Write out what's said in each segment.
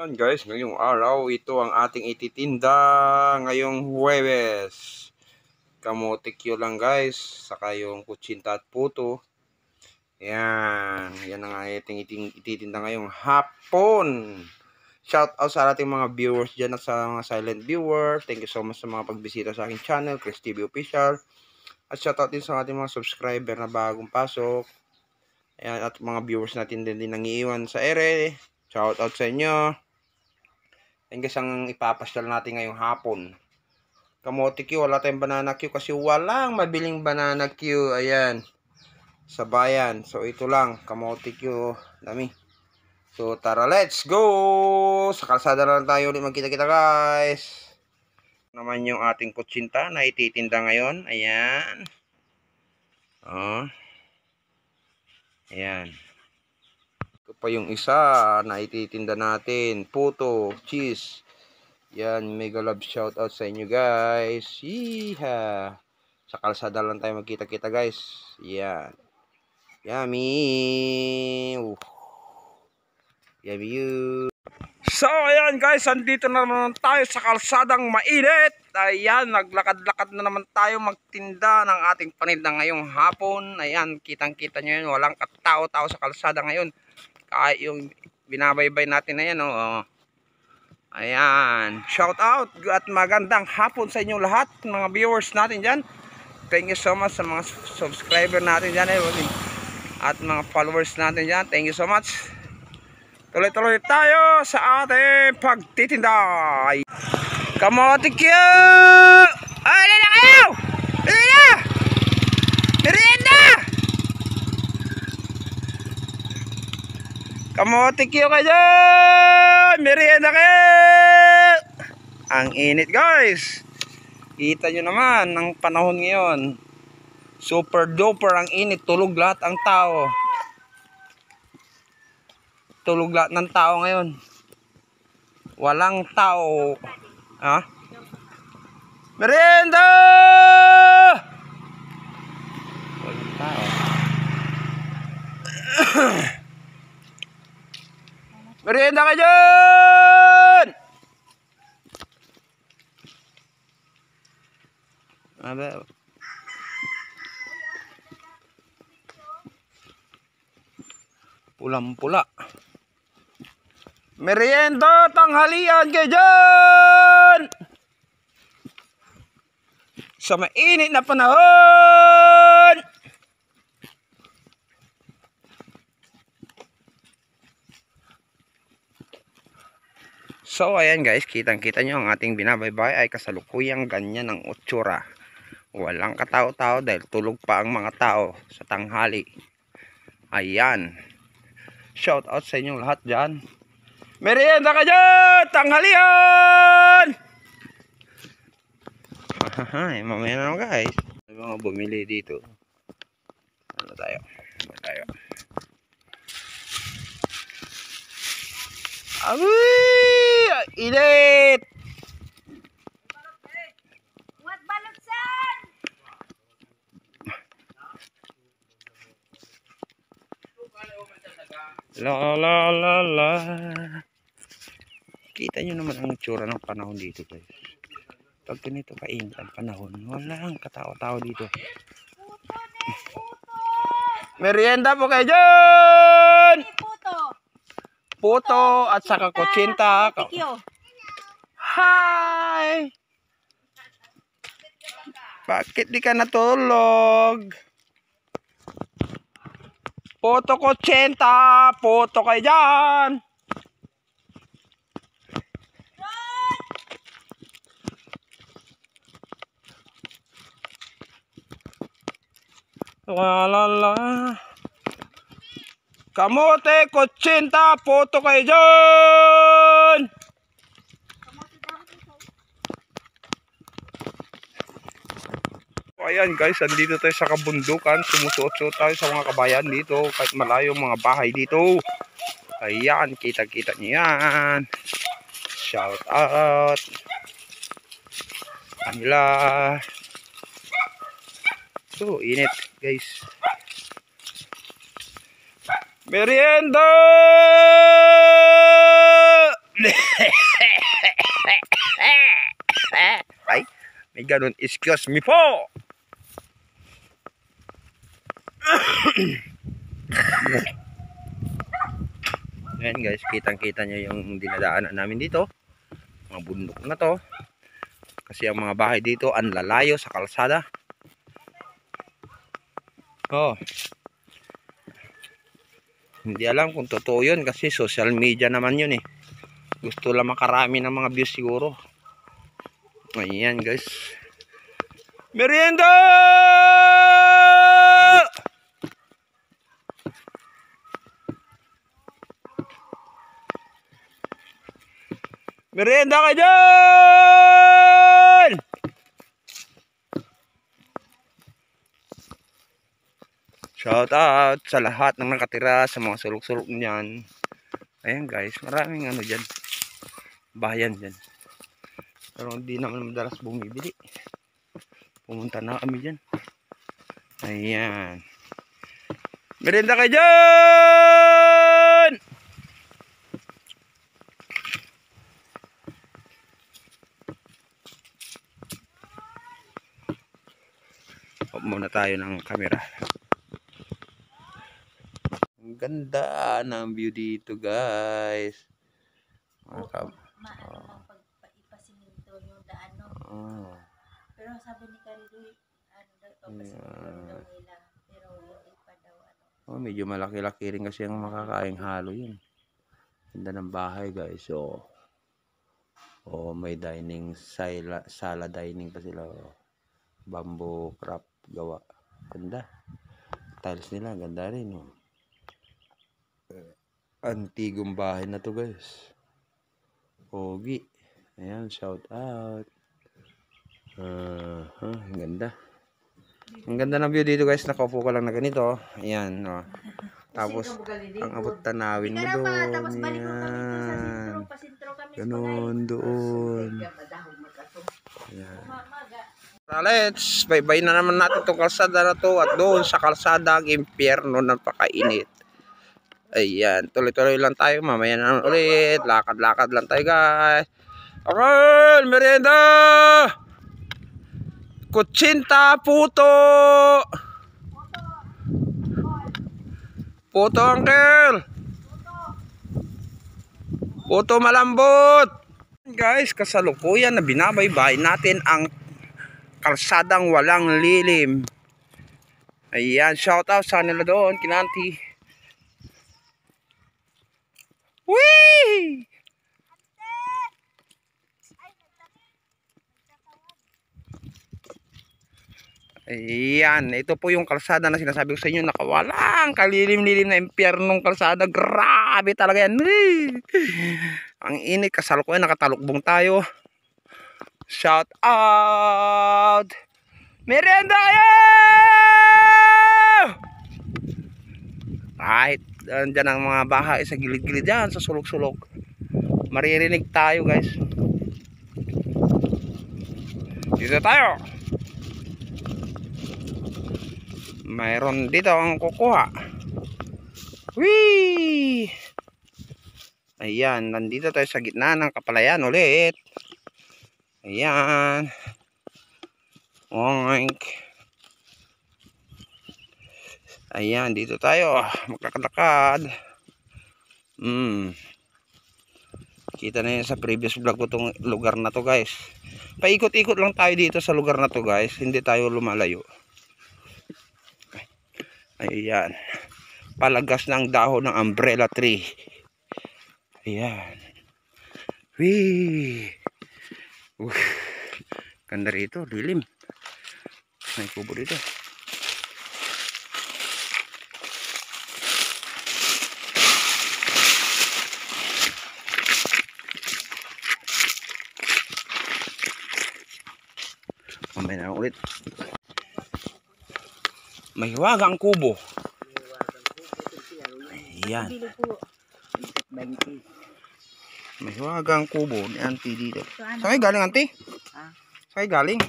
Yan guys, ngayong araw, ito ang ating ititinda ngayong Huwebes. Kamote Q lang guys, saka yung kutsinta at puto. Yan ang ating ititinda ngayong hapon. Shout out sa ating mga viewers dyan at sa mga silent viewer. Thank you so much sa mga pagbisita sa aking channel, Chris TV Official. At shout out din sa ating mga subscriber na bagong pasok. Ayan, at mga viewers natin din nangiiwan sa ere. Shout out sa inyo. Yan guys ang ipapasyal natin ngayong hapon. Kamote Q, wala tayong banana Q kasi walang mabiling banana Q. Ayan. Sa bayan. So ito lang, kamote Q. Dami. So tara, let's go! Sa kalsada na lang tayo ulit magkita-kita guys. Naman yung ating kutsinta na ititinda ngayon. Ayan. Oh. Ayan. Ito pa yung isa na ititinda natin. Puto, cheese. Yan, mega love shout out sa inyo guys. Yeeha. Sa kalsada lang tayo magkita-kita guys. Yan. Yummy. Yummy you. So ayan guys, andito na naman tayo sa kalsadang mainit. Ayan, naglakad-lakad na naman tayo magtinda ng ating paninda ngayong hapon. Ayan, kitang-kita nyo yun. Walang katao-tao sa kalsada ngayon. Kaya yung binabaybay natin na yan. Oh. Ayan, shout out at magandang hapon sa inyong lahat, mga viewers natin dyan. Thank you so much sa mga subscriber natin dyan at mga followers natin dyan. Thank you so much. Tuloy-tuloy tayo sa ating pagtitinda. Kamote Q! Ay, na kayo! Dali na! Merienda! Kamote Q kayo dyan! Merienda kayo! Ang init guys. Kita nyo naman ang panahon ngayon. Super duper ang init. Tulog lahat ang tao. Tulog lahat ng tao ngayon. Walang tao. Ha? Merienda! Walang tao. Merienda ka dyan! Aba. Pulang-pula. Merienda, tanghalian kayo dyan! Sa mainit na panahon! So ayan guys, kitang-kita nyo ang ating binabaybay ay kasalukuyang ganyan ang utsura. Walang katao-tao dahil tulog pa ang mga tao sa tanghali. Ayan. Shout out sa inyong lahat dyan. Merienda ka dyan! Tanghalian! Ay, mamaya na naman guys. May mga bumili dito. Ano tayo? Ano tayo? Amoy! Init! What balutsan? La la la la. Kita nyo naman ang itsura ng panahon dito guys. Pag ganito kainit ang panahon, walang katao-tao dito. Merienda po kayo dyan! Puto. Puto at saka kutsinta. Hi! Bakit di ka natulog? Puto kutsinta! Puto kayo dyan! La la la. Kamote, kutsinta, puto kayo dyan! Ayan guys, andito tayo sa kabundukan. Sumusuot-suot tayo sa mga kabayan dito. Kahit malayo mga bahay dito. Ayan, kita-kita nyo yan. Shout out. Kanila. So, init guys. Merienda! ganun. Excuse me po! Ayan guys, kitang-kita nyo yung dinadaanan namin dito. Mga bundok na to. Kasi ang mga bahay dito ang lalayo sa kalsada. Oh. Hindi alam kung totoo yun kasi social media naman yun eh. Gusto lang makarami ng mga views siguro. Ayan guys. Merienda! Merienda ka dyan! Shout out sa lahat ng nakatira sa mga sulok-sulok niyan. Ayan guys, maraming ano dyan. Bayan dyan. Pero hindi naman madalas bumibili. Pumunta na kami dyan. Ayan. Merienda ka dyan! Off muna tayo ng camera. Ang ganda ng view dito guys. Ipasiminto yung daan, no? Oh. Pero sabi ni Karidoy, ano daw, ipasiminto daw nila. Pero hindi pa daw, ano. Oh, medyo malaki-laki rin kasi ang makakaing halo yun. Ganda ng bahay guys. So, oh, may dining, sala dining pa sila. Oh. Bamboo craft gawa. Ganda. Tiles nila, ganda rin. Oh. Antigong bahay na to guys. Pogi. Ayan, shout out. Ang ganda. Ang ganda ng view dito guys. Nakaupo ka lang na ganito. Ayan. Oh. Tapos, ang abot tanawin mo doon. Tapos balik mo kami doon sa sintro. Pasintro kami. Ganon doon. Ayan. Let's bye-bye na naman natin itong kalsada na to. At doon sa kalsada ang impyerno ng pakainit. Ayan. Tuloy-tuloy lang tayo. Mamaya na naman ulit. Lakad-lakad lang tayo guys. Okay. Merienda. Kutsinta puto. Puto uncle. Puto malambot. Guys, kasalukuyan na binabaybay natin ang kalsadang walang lilim. Ayan, shout out sa nila doon, kinanti. Whee! Ayan, ito po yung kalsada na sinasabi ko sa inyo, nakawalang kalilim-lilim na impyernong kalsada. Grabe talaga yan. Ang init, kasalukuyan, nakatalukbong tayo. Shout out! Merienda kayo! Kahit dyan ang mga bahay sa gilid-gilid dyan, sa sulok-sulok. Maririnig tayo guys. Dito tayo. Mayroon dito ang kukuha. Whee! Ayan, nandito tayo sa gitna ng kapalayan ulit. Ayan. Oink. Ayan, dito tayo. Maglakalakad. Kita na yun sa previous vlog ko itong lugar na to guys. Paikot-ikot lang tayo dito sa lugar na to guys. Hindi tayo lumalayo. Ayan. Palagas ng dahon ng umbrella tree. Ayan. Whee! Ganda rito, dilim. May kubo dito. Mamaya na ulit. May hiwagang kubo. Ayan. May hiwagang kubo ni auntie dito. Saan kayo galing auntie? Saan kayo galing?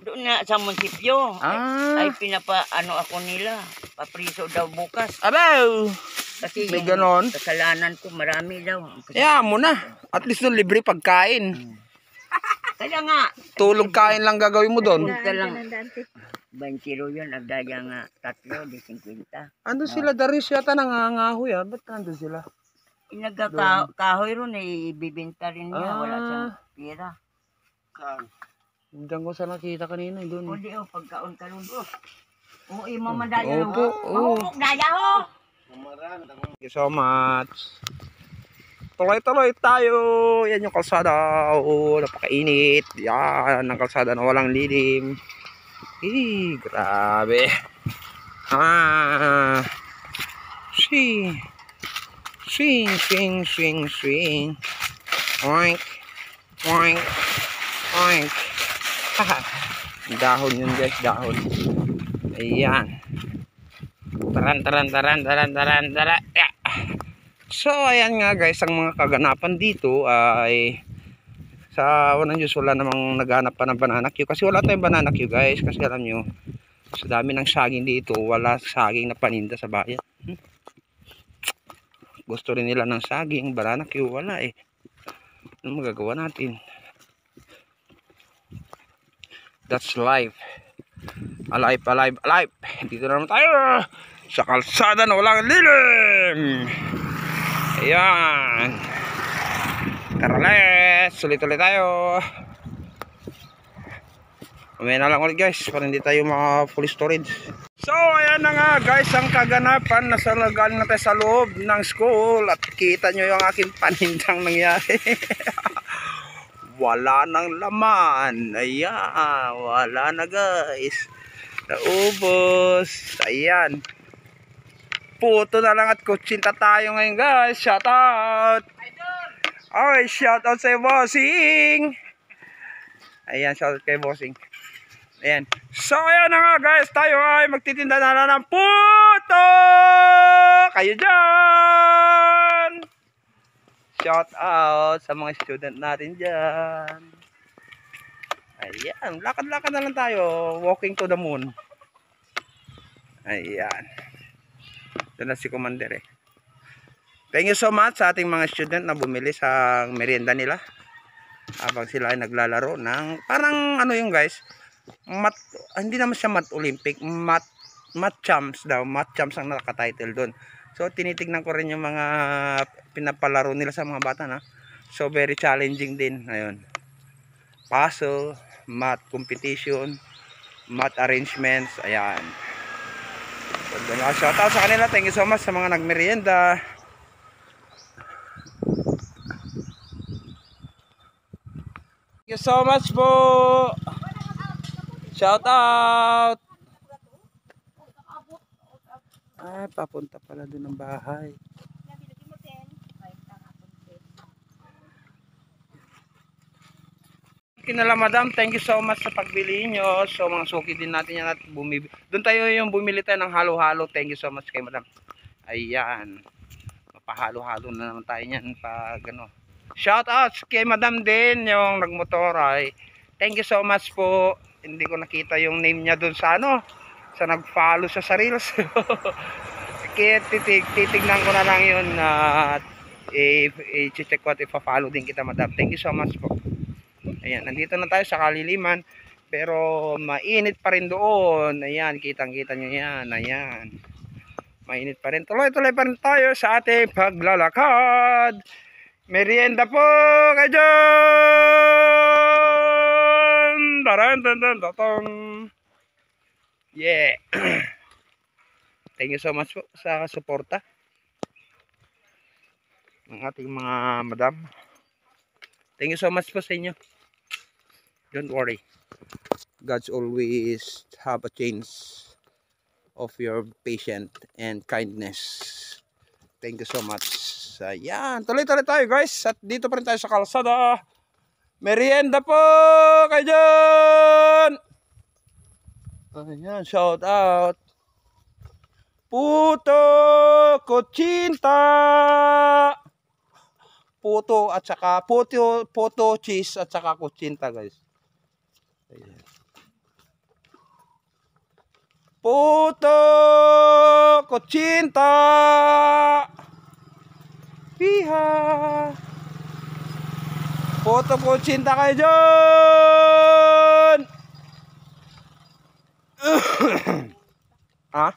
Doon na sa munisipyo. Ah. Ay pinapa-ano ako nila. Papriso daw bukas. Abaw! Kasi May yung ganon. kasalanan ko marami daw. Kaya mo na. At least no, libre pagkain. Kaya nga. Tulog kain lang gagawin mo doon. Punta lang. Ng dante. 20 yun, nagdaya nga 3, di 50. Andun sila, Darius yata nangangahoy ah. Ba't nandun sila? Nagkakahoy ron eh, ibibinta rin niya. Wala siyang pira. Diyan ko sa nakita kanina, doon. O di o, pagkaon ka ron. Oo, imo madaya Opo, oo. Daya ho! Thank you so much. Tuloy-tuloy tayo. Yan yung kalsada. Oo, napakainit. Yan, ang kalsada na walang lilim. Grabe. Swing. Swing, swing, swing, swing. Oink. Oink. Oink. Dahon yun guys, dahon. Ayan. Taran. Yeah. So, ayan nga guys, ang mga kaganapan dito ay sa unang Diyos wala namang naghanap pa ng banana queue. Kasi wala tayong banana queue guys. Kasi alam nyo, sa dami ng saging dito, wala saging na paninda sa bayan. Gusto rin nila ng saging, banana queue, wala eh. Ano magagawa natin? That's life. Alive. Dito na naman tayo sa kalsada na walang lilim. Ayan. Tara let's ulit tayo. Mamaya na lang ulit guys para hindi tayo maka full storage. So ayan na nga guys ang kaganapan. Nasa galing na tayo sa loob ng school. At kita nyo yung aking panindang nangyari. Wala nang laman. Ayan. Wala na guys. Naubos. Ayan. Puto na lang at kutsinta tayo ngayon guys. Shout out. Okay, shout out sa bossing. Ayan, shout out kay bossing. Ayan. So ayan na nga guys. Tayo ay magtitinda na ng puto. Kayo dyan. Shout out sa mga student natin dyan. Ayan. Lakad-lakad na lang tayo. Walking to the moon. Ayan. Doon na si Commander eh. Thank you so much sa ating mga student na bumili sa merienda nila. Habang sila ay naglalaro ng parang ano yung guys. Hindi naman siya mat Olympic. Mat champs daw. Mat champs ang nakatitle doon. So tinitignan ko rin yung mga pinapalaro nila sa mga bata na. So very challenging din. Ayun. Puzzle, mat competition, mat arrangements. Ayan. Shout out sa kanila. Thank you so much sa mga nagmerienda. Thank you so much po. Shout out. Papunta pala doon ng bahay. Kinala madam, thank you so much sa pagbili nyo. So mga suki din natin yan at doon tayo yung bumili tayo ng halo-halo. Thank you so much kay madam. Ayan. Mapahalo-halo na naman tayo yan pag ano. Shout out kay madam din yung nagmotor ay. Thank you so much po. Hindi ko nakita yung name niya doon sa ano. Sa nag-follow sa reels. Kaya titignan ko na lang yun at i-check ko at ipa-follow din kita madam. Thank you so much po. Ayan, nandito na tayo sa Kaliliman. Pero mainit pa rin doon. Ayan, kitang-kita nyo yan. Ayan. Mainit pa rin. Tuloy-tuloy pa rin tayo sa ating paglalakad. Merienda po kayo dyan. Taran. Yeah. Thank you so much po sa suporta ng ating mga madam. Thank you so much po sa inyo. Don't worry. God's always have a chance of your patience and kindness. Thank you so much. Ayan. Tuloy-tuloy tayo guys. At dito pa rin tayo sa kalsada. Merienda po kayo dyan. Ayan. Shout out. Puto kutsinta. Puto at saka puto cheese at saka kutsinta guys. Ayan. Puto kutsinta. Piha. Puto kutsinta kayo dyan! Ha?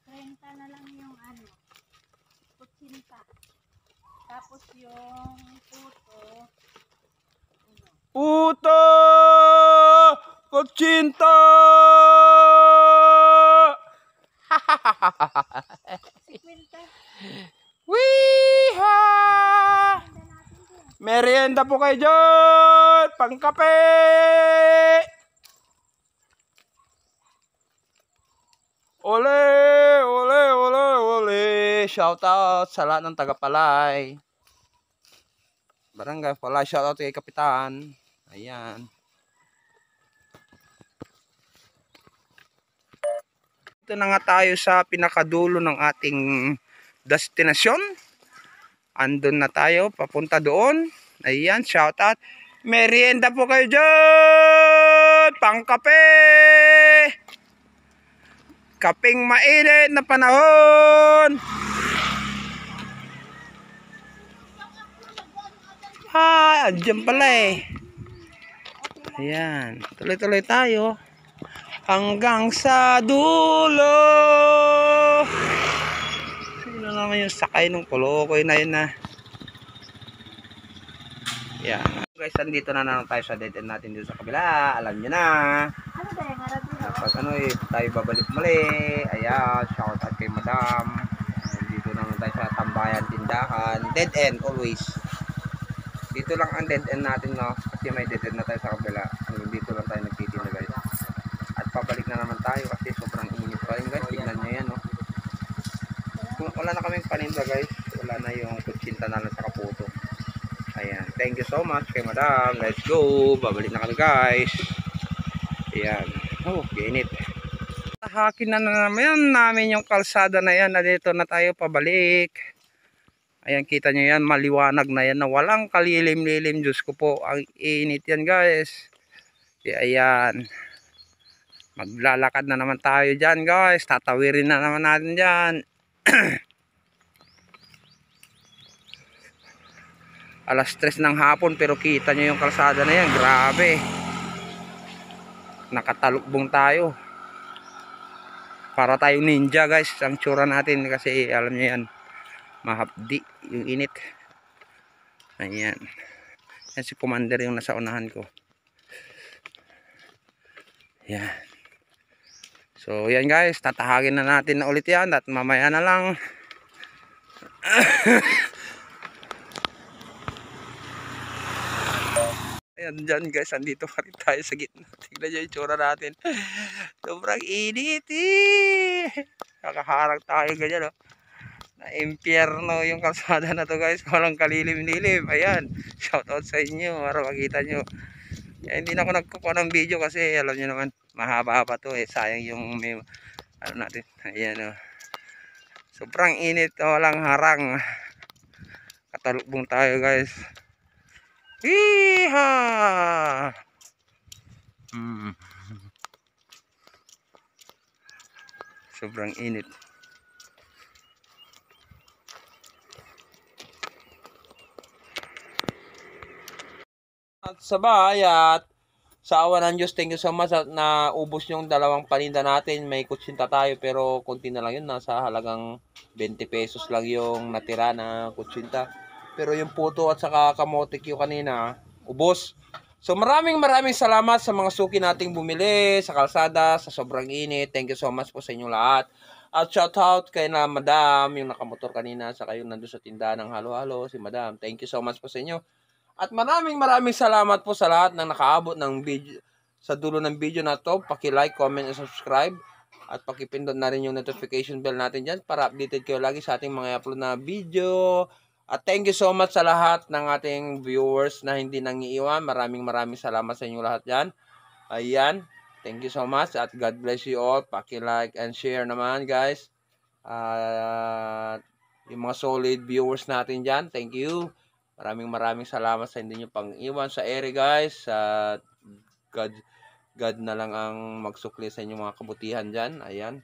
30 na lang yung ano, kutsinta. Tapos yung puto, Puto kutsinta! 50. Wiha! Merienda po kayo dyan! Pangkape! Ole! Ole! Ole! Ole! Shout out sa lahat ng taga-Palay. Barangay Palay, shout out kay Kapitan. Ayan. Ito na nga tayo sa pinakadulo ng ating destinasyon. Andun na tayo, papunta doon. Ayan, shout out. Merienda po kayo dyan! Pangkape! Kaping mainit na panahon! Ah, andyan pala eh. Ayan, tuloy-tuloy tayo. Hanggang sa dulo. Sino naman yung sakay ng Kolokoy na yun na. Yan. Guys, andito na naman tayo sa dead end natin dito sa kabila. Alam nyo na. Ano ba yung harap nila? Kapag ano eh, tayo babalik muli. Ayan, shout out kay Madam. Dito naman tayo sa tambayan, tindahan. Dead end always. Dito lang ang dead end natin, no? Kasi may dead end na tayo sa kabila. Dito lang tayo nagtitinda, guys. At pabalik na naman tayo kasi sobrang init pa rin, guys. Tignan nyo yan, no? Wala na kaming paninda, guys. Wala na yung kutsinta na lang sa kaputo. Ayan. Thank you so much kay Madam. Let's go. Babalik na kami, guys. Ayan. Oh, ginit. Hakin na namin yung kalsada na yan. Na dito na tayo pabalik. Ayan, kita nyo yan. Maliwanag na yan na walang kalilim-lilim. Diyos ko po. Ang init yan, guys. Ayan. Maglalakad na naman tayo dyan, guys. Tatawirin na naman natin dyan. Alas 3 ng hapon pero kita nyo yung kalsada na yan. Grabe. Nakatalukbong tayo. Para tayong ninja, guys. Ang tsura natin kasi alam nyo yan. Mahapdi yung init. Ayan. Yan si Commander yung nasa unahan ko. Yan. So yan, guys. Tatahagin na natin na ulit yan. At mamaya na lang. Ayan dyan, guys, andito pa rin tayo sa gitna. Tignan nyo yung tsura natin. Sobrang init eh. Nakaharang tayo ganyan, oh. Na impyerno yung kalsada na to, guys. Walang kalilim-lilim. Ayan, shout out sa inyo para makita nyo. Hindi na ako nagkukuha ng video kasi alam nyo naman mahaba pa to eh. Sayang yung may, ano natin. Ayan, oh. Sobrang init, walang harang. Katalubong tayo, guys. Hiha! Sobrang init. At sa bahay at sa awa ng Diyos, thank you so much at naubos yung dalawang paninda natin. May kutsinta tayo pero konti na lang yun. Nasa halagang 20 pesos lang yung natira na kutsinta. Pero yung puto at saka kamote Q kanina, ubos. So maraming salamat sa mga suki nating bumili sa kalsada sa sobrang init. Thank you so much po sa inyong lahat. At shout out kay na Madam, yung nakamotor kanina, saka yung nandun sa tindahan ng halo-halo, si Madam. Thank you so much po sa inyo. At maraming salamat po sa lahat ng nakaabot ng video sa dulo ng video na to. Paki-like, comment, and subscribe. At pakipindot na rin yung notification bell natin dyan para updated kayo lagi sa ating mga upload na video. At thank you so much sa lahat ng ating viewers na hindi nangiiwan. Maraming salamat sa inyo lahat dyan. Ayan. Thank you so much at God bless you all. Paki-like and share naman, guys. Yung mga solid viewers natin dyan. Thank you. Maraming salamat sa hindi nyo pang-iwan sa ere, guys. At God na lang ang magsukli sa inyong mga kabutihan dyan. Ayan.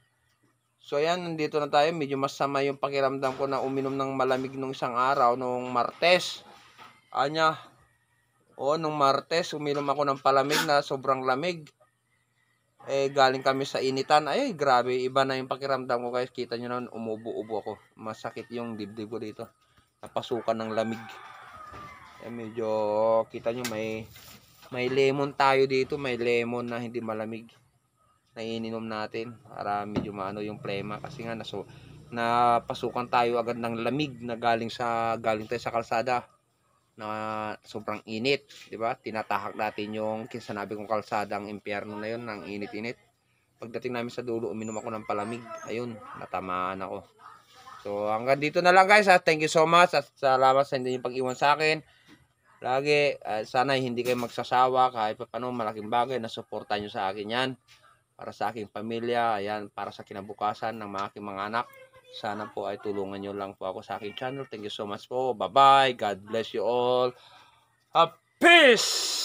So ayan, nandito na tayo. Medyo masama yung pakiramdam ko na uminom ng malamig nung isang araw, nung Martes. Anya, nung Martes, uminom ako ng palamig na sobrang lamig. Galing kami sa initan. Ay, grabe. Iba na yung pakiramdam ko, guys. Kita nyo na, umubo-ubo ako. Masakit yung dibdib ko dito. Napasukan ng lamig. Medyo, kita nyo, may lemon tayo dito. May lemon na hindi malamig. Na ininom natin. Para medyo maano yung plema. Kasi nga, napasukan tayo agad ng lamig na galing tayo sa kalsada. Na sobrang init, 'di ba? Tinatahak natin yung sinabi kong kalsadang impyerno na 'yon, ng init-init. Pagdating namin sa dulo, uminom ako ng palamig. Ayun, natamaan ako. So, hanggang dito na lang, guys. Thank you so much at salamat sa inyong pag-iwan sa akin. Lagi, sana hindi kayo magsasawa kahit pa paano, malaking bagay na suportahan niyo sa akin 'yan. Para sa aking pamilya, ayan, para sa kinabukasan ng aking mga anak. Sana po ay tulungan nyo lang po ako sa aking channel. Thank you so much po. Bye-bye. God bless you all. Peace!